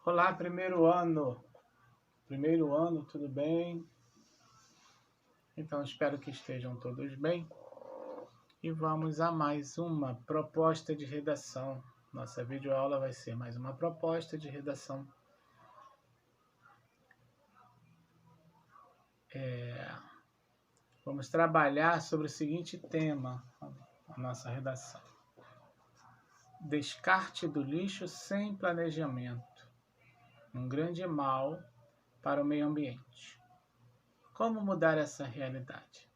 Olá, primeiro ano. Primeiro ano, tudo bem? Então, espero que estejam todos bem. E vamos a mais uma proposta de redação. Nossa videoaula vai ser mais uma proposta de redação. Vamos trabalhar sobre o seguinte tema, a nossa redação. Descarte do lixo sem planejamento. Um grande mal para o meio ambiente. Como mudar essa realidade?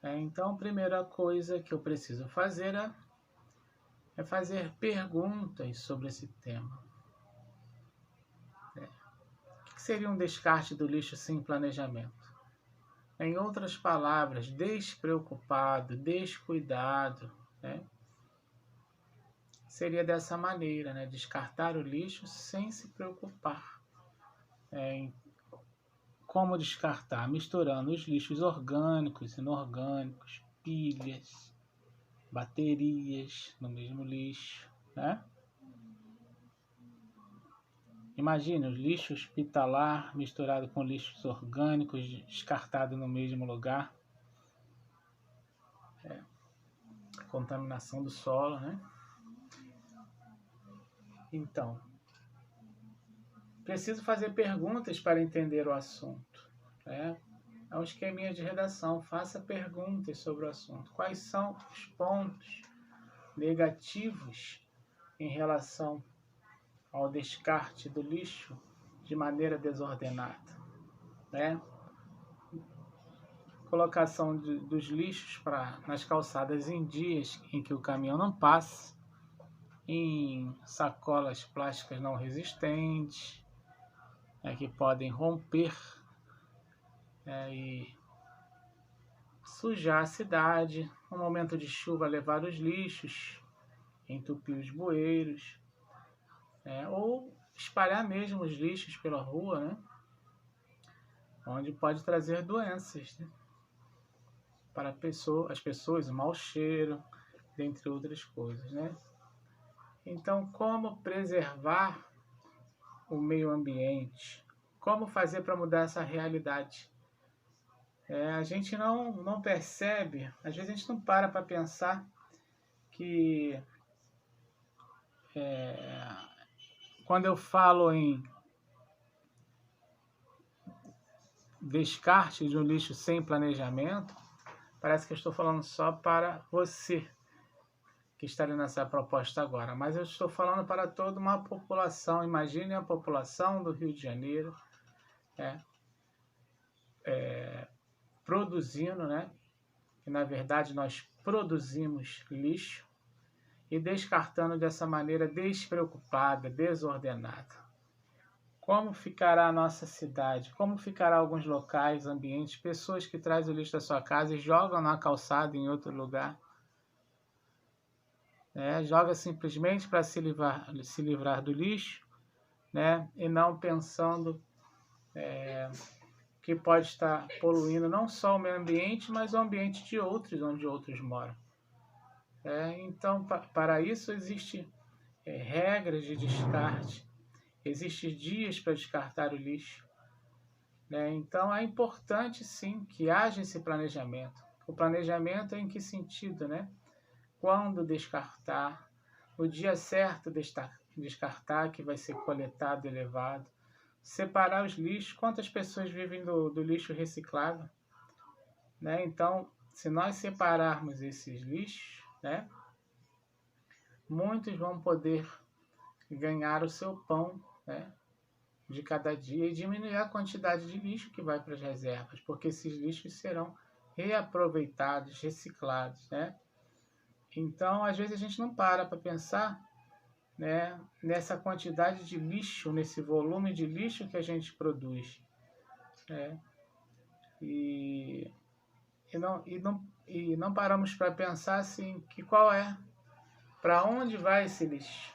Então, a primeira coisa que eu preciso fazer é fazer perguntas sobre esse tema. O que seria um descarte do lixo sem planejamento? Em outras palavras, despreocupado, descuidado, seria dessa maneira, descartar o lixo sem se preocupar. Como descartar? Misturando os lixos orgânicos, inorgânicos, pilhas, baterias no mesmo lixo, Imagine o lixo hospitalar misturado com lixos orgânicos descartado no mesmo lugar. Contaminação do solo, Então, preciso fazer perguntas para entender o assunto. É um esqueminha de redação. Faça perguntas sobre o assunto. Quais são os pontos negativos em relação ao descarte do lixo de maneira desordenada? Colocação dos lixos nas calçadas em dias em que o caminhão não passa, em sacolas plásticas não resistentes, que podem romper e sujar a cidade. No momento de chuva, levar os lixos, entupir os bueiros, ou espalhar mesmo os lixos pela rua, onde pode trazer doenças, para as pessoas, o mau cheiro, dentre outras coisas, Então, como preservar o meio ambiente? Como fazer para mudar essa realidade? A gente não percebe, às vezes a gente não para pensar que quando eu falo em descarte de um lixo sem planejamento, parece que eu estou falando só para você que está ali nessa proposta agora, mas eu estou falando para toda uma população. Imagine a população do Rio de Janeiro produzindo, que na verdade nós produzimos lixo e descartando dessa maneira despreocupada, desordenada. Como ficará a nossa cidade? Como ficará alguns locais, ambientes, pessoas que trazem o lixo da sua casa e jogam na calçada em outro lugar? Joga simplesmente para se livrar do lixo, e não pensando que pode estar poluindo não só o meio ambiente, mas o ambiente de outros, onde outros moram. Então, para isso, existem regras de descarte, existem dias para descartar o lixo. Então, é importante, sim, que haja esse planejamento. O planejamento é em que sentido, Quando descartar, o dia certo de descartar, que vai ser coletado e levado. Separar os lixos. Quantas pessoas vivem do lixo reciclável? Então, se nós separarmos esses lixos, muitos vão poder ganhar o seu pão, de cada dia e diminuir a quantidade de lixo que vai para as reservas, porque esses lixos serão reaproveitados, reciclados, Então, às vezes a gente não para pensar, nessa quantidade de lixo, nesse volume de lixo que a gente produz, E não paramos para pensar assim, que para onde vai esse lixo,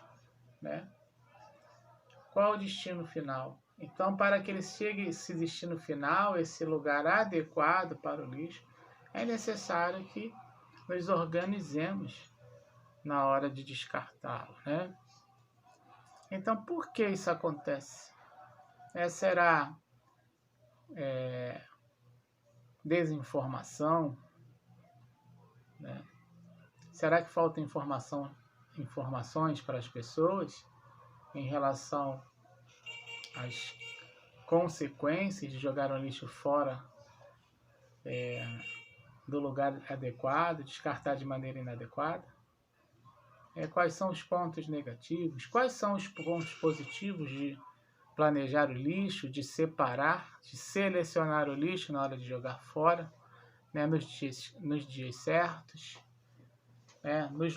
Qual o destino final? Então, para que ele chegue a esse destino final, esse lugar adequado para o lixo, é necessário que nos organizemos na hora de descartá-lo, Então, por que isso acontece? Será desinformação? Né? Será que falta informações para as pessoas em relação às consequências de jogar o lixo fora do lugar adequado, descartar de maneira inadequada? Quais são os pontos negativos? Quais são os pontos positivos de planejar o lixo, de separar, de selecionar o lixo na hora de jogar fora, né, nos dias certos, nos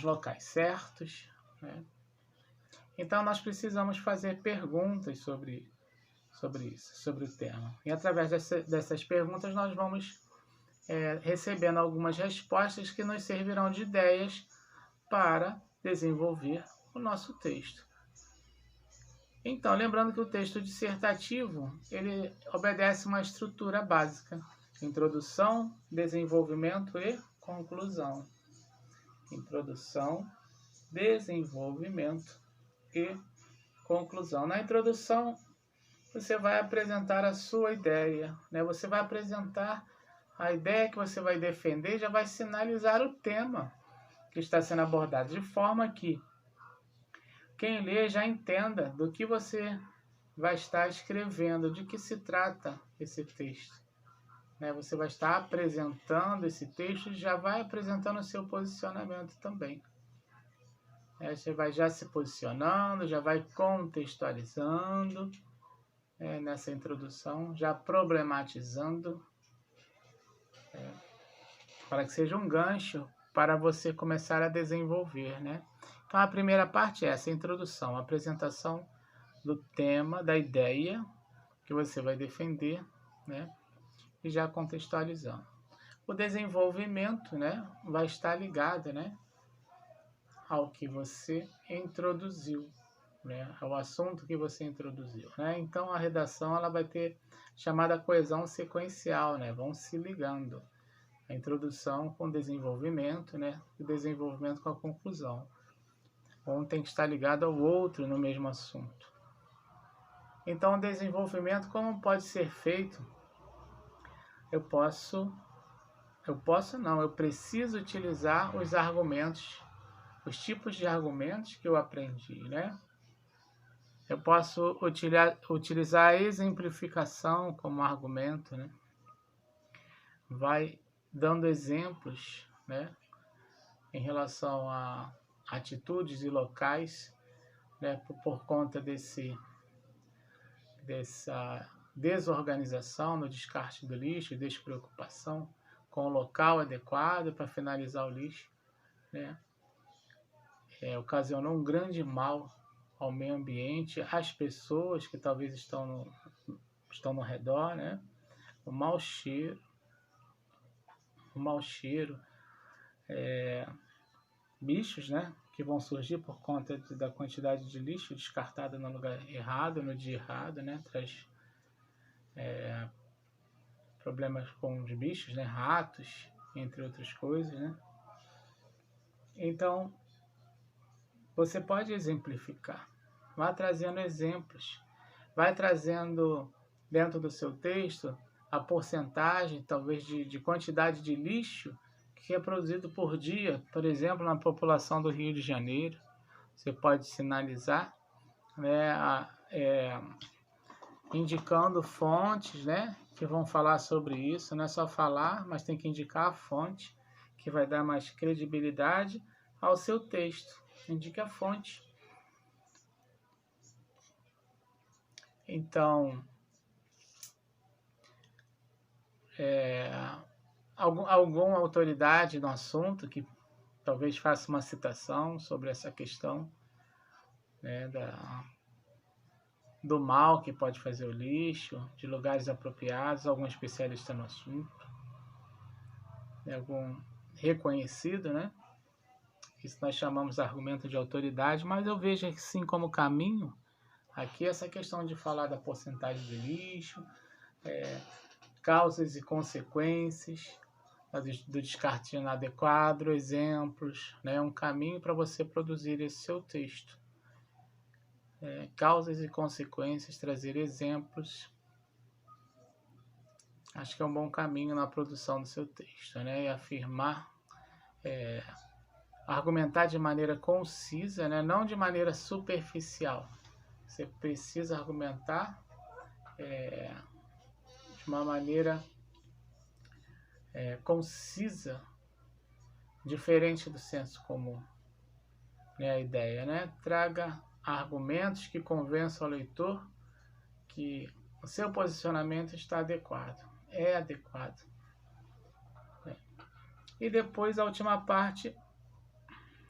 locais certos, né? Então, nós precisamos fazer perguntas sobre isso, sobre o tema. E através dessas perguntas, nós vamos recebendo algumas respostas que nos servirão de ideias para desenvolver o nosso texto. Então, lembrando que o texto dissertativo, ele obedece uma estrutura básica: introdução, desenvolvimento e conclusão. Introdução, desenvolvimento e conclusão. Na introdução, você vai apresentar a sua ideia, né? Você vai apresentar a ideia que você vai defender, já vai sinalizar o tema que está sendo abordado, de forma que quem lê já entenda do que você vai estar escrevendo, de que se trata esse texto. Você vai estar apresentando esse texto e já vai apresentando o seu posicionamento também. Você vai já se posicionando, já vai contextualizando nessa introdução, já problematizando, para que seja um gancho para você começar a desenvolver, né? Então, a primeira parte é essa introdução, a apresentação do tema, da ideia que você vai defender, né? E já contextualizando. O desenvolvimento, né, vai estar ligado, né, ao que você introduziu, né, ao assunto que você introduziu, né? Então, a redação ela vai ter chamada coesão sequencial, né? Vão se ligando. A introdução com o desenvolvimento, né? E o desenvolvimento com a conclusão. Um tem que estar ligado ao outro no mesmo assunto. Então, o desenvolvimento, como pode ser feito? Eu preciso utilizar os argumentos, os tipos de argumentos que eu aprendi, né? Eu posso utilizar a exemplificação como argumento, né? Vai dando exemplos, né, em relação a atitudes e locais, né, por conta dessa desorganização no descarte do lixo, despreocupação com o local adequado para finalizar o lixo, né, ocasionou um grande mal ao meio ambiente, às pessoas que talvez estão no redor, né, o mau cheiro, bichos, né, que vão surgir por conta da quantidade de lixo descartado no lugar errado, no dia errado, né, traz problemas com os bichos, né, ratos, entre outras coisas, né. Então, você pode exemplificar, vai trazendo exemplos, vai trazendo dentro do seu texto a porcentagem, talvez, de quantidade de lixo que é produzido por dia, por exemplo, na população do Rio de Janeiro. Você pode sinalizar, né, indicando fontes, né, que vão falar sobre isso. Não é só falar, mas tem que indicar a fonte, que vai dar mais credibilidade ao seu texto. Indique a fonte. Então, alguma autoridade no assunto que talvez faça uma citação sobre essa questão, né, do mal que pode fazer o lixo, de lugares apropriados, algum especialista no assunto, algum reconhecido, né? Isso nós chamamos de argumento de autoridade, mas eu vejo assim como caminho aqui essa questão de falar da porcentagem de lixo, causas e consequências do descarte inadequado, exemplos, né? Um caminho para você produzir esse seu texto. causas e consequências, trazer exemplos. Acho que é um bom caminho na produção do seu texto, né? E afirmar, argumentar de maneira concisa, né? Não de maneira superficial. Você precisa argumentar de uma maneira concisa, diferente do senso comum. É a ideia, né? Traga argumentos que convençam o leitor que o seu posicionamento está adequado, é adequado. E depois a última parte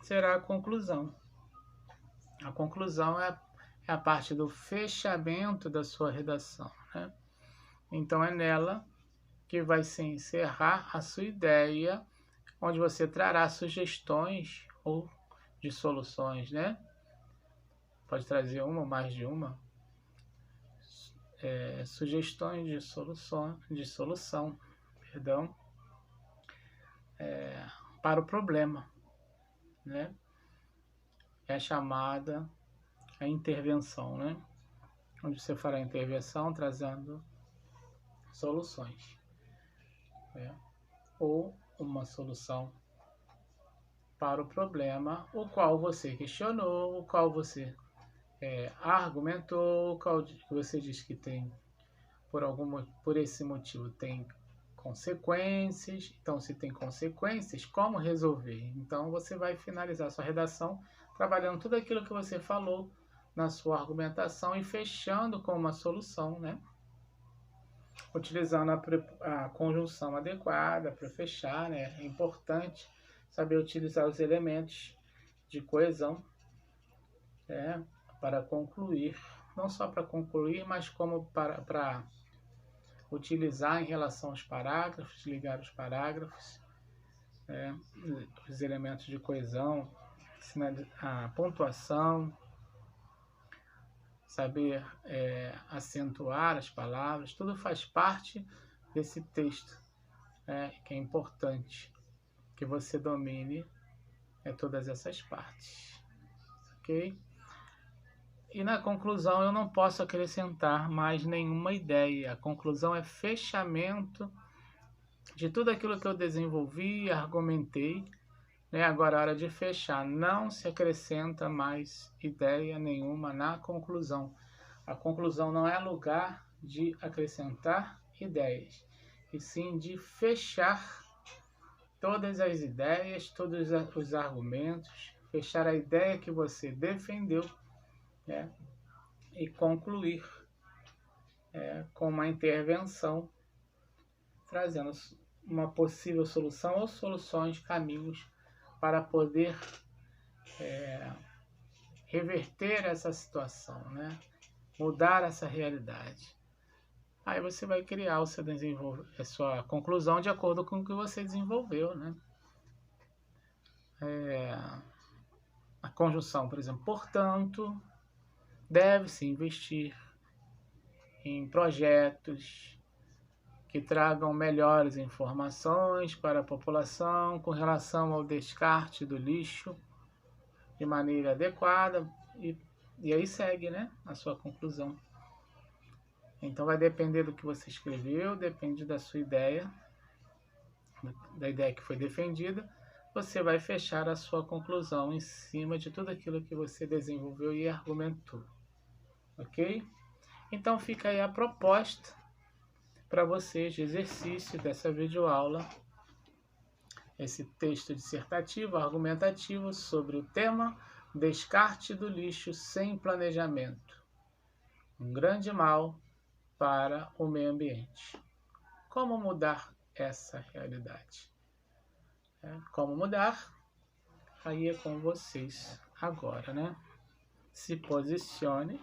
será a conclusão. A conclusão é a parte do fechamento da sua redação, né? Então é nela que vai se encerrar a sua ideia, onde você trará sugestões ou de soluções, né? Pode trazer uma ou mais de uma. Sugestões de solução, para o problema, né? É chamada a intervenção, né? Onde você fará a intervenção trazendo soluções, ou uma solução para o problema, o qual você questionou, o qual você argumentou, o qual você diz que tem, por esse motivo, tem consequências. Então, se tem consequências, como resolver? Então, você vai finalizar sua redação trabalhando tudo aquilo que você falou na sua argumentação e fechando com uma solução, né? Utilizando a conjunção adequada para fechar, né? É importante saber utilizar os elementos de coesão, para concluir, não só para concluir, mas como para utilizar em relação aos parágrafos, ligar os parágrafos, os elementos de coesão, a pontuação, saber acentuar as palavras, tudo faz parte desse texto, que é importante que você domine todas essas partes, ok? E na conclusão eu não posso acrescentar mais nenhuma ideia. A conclusão é fechamento de tudo aquilo que eu desenvolvi e argumentei, né? Agora é hora de fechar. Não se acrescenta mais ideia nenhuma na conclusão. A conclusão não é lugar de acrescentar ideias, e sim de fechar todas as ideias, todos os argumentos, fechar a ideia que você defendeu, e concluir com uma intervenção, trazendo uma possível solução ou soluções, caminhos para poder reverter essa situação, né? Mudar essa realidade. Aí você vai criar a sua conclusão de acordo com o que você desenvolveu, né? A conjunção, por exemplo, portanto, deve-se investir em projetos que tragam melhores informações para a população com relação ao descarte do lixo de maneira adequada, e aí segue, né, a sua conclusão. Então vai depender do que você escreveu, depende da sua ideia, da ideia que foi defendida. Você vai fechar a sua conclusão em cima de tudo aquilo que você desenvolveu e argumentou, ok? Então fica aí a proposta para vocês de exercício dessa videoaula, esse texto dissertativo, argumentativo sobre o tema descarte do lixo sem planejamento, um grande mal para o meio ambiente. Como mudar essa realidade? Como mudar? Aí é com vocês agora, né? Se posicione,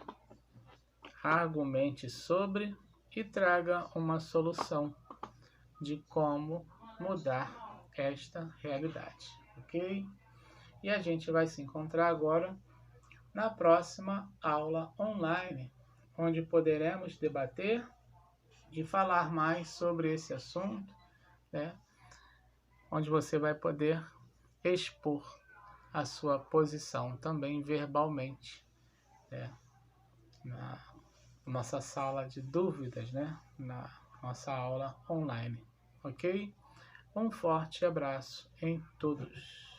argumente sobre e traga uma solução de como mudar esta realidade, ok? E a gente vai se encontrar agora na próxima aula online, onde poderemos debater e falar mais sobre esse assunto, né? Onde você vai poder expor a sua posição também verbalmente, na nossa sala de dúvidas, né? Na nossa aula online, ok? Um forte abraço em todos.